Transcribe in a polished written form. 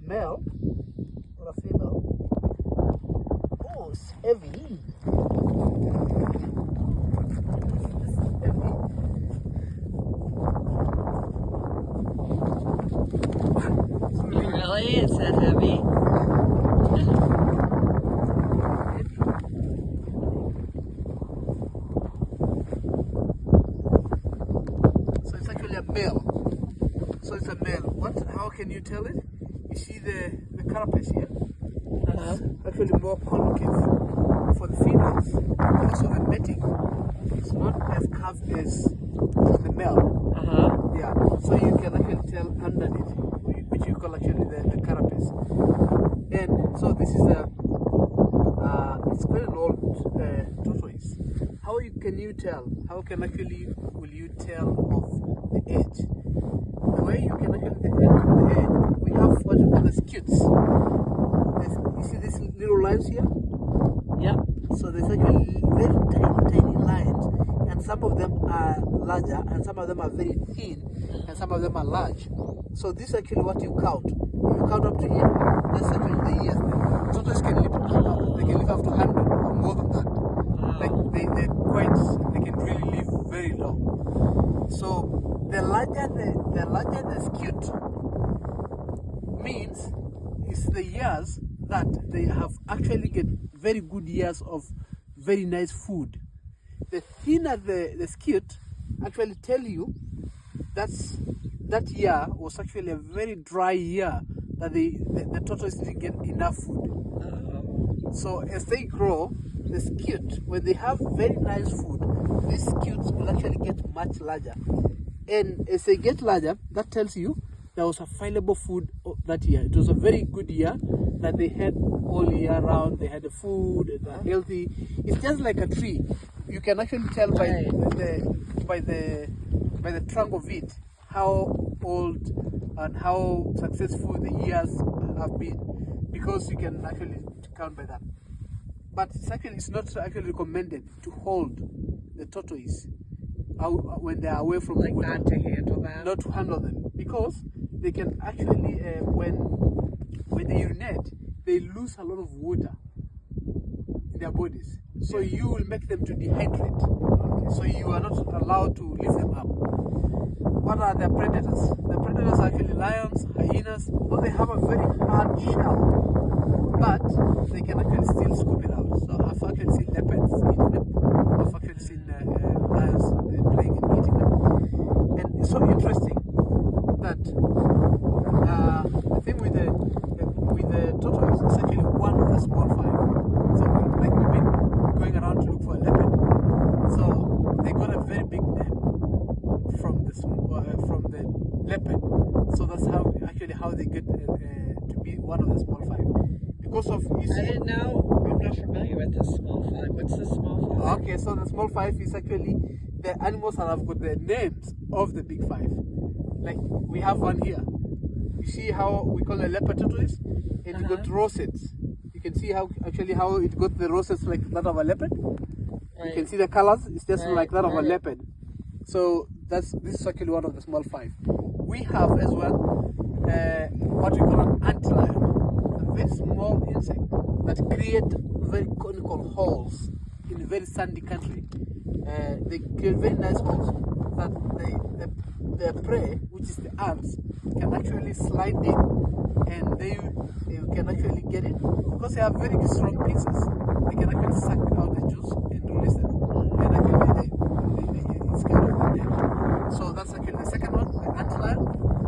male or a female. Oh, it's heavy. Really? It's that heavy? So it's actually a male. So it's a male. How can you tell it? You see the carapace here? That's actually more concave for the females. Also the mating. It's not as curved as the male. Yeah. So you can actually tell underneath, which you call actually the carapace. And so this is it's quite an old tortoise. How can you tell? How can actually will you tell of the age? The way you can actually tell the age, we have what we call the scutes. You see these little lines here? Yeah. So there's actually very tiny lines, and some of them are larger, and some of them are very thin, and some of them are large. So this is actually what you count. You count up to here. That's actually the years. Tortoises can live up to 100 or more than that. Like they can really live very long. So the larger the scute means it's the years that they have actually get very good years of very nice food. The thinner the scute actually tell you that year was actually a very dry year that the tortoise didn't get enough food. So as they grow, the scute, when they have very nice food, these scutes will actually get much larger. And as they get larger, that tells you there was available food that year. It was a very good year that they had all year round. They had the food, they're healthy. It's just like a tree. You can actually tell by the trunk of it how old and how successful the years have been, because you can actually count by that. But it's not actually recommended to hold the tortoise when they are away from the water. Not to handle them? Not to handle them, because they can actually, when they urinate, they lose a lot of water in their bodies. So you will make them to dehydrate. So you are not allowed to lift them up. What are their predators? The predators are actually lions, hyenas, though they have a very hard shell, but they can actually still scoop it out. So I've actually seen leopards eating them. I've actually seen lions playing and eating them. And it's so interesting that the thing with the tortoise is actually one of the small five. So we've been going around to look for a leopard. So they got a very big name from the leopard. So that's how they get to be one of the small five. Because of I didn't know. I'm not familiar with the small five. What's the small five? Okay, so the small five is actually the animals that have got the names of the big five. Like we have one here. You see how we call a leopard tortoise? And it got rosettes. You can see how it got the rosettes like that of a leopard. Right. You can see the colors. It's just like that of a leopard. So this is actually one of the small five. We have as well what we call an antlion, a very small insect that create very conical holes in very sandy country. They create very nice holes that their prey, which is the ants, can actually slide in, and they can actually get it because they have very strong pincers. They can actually suck out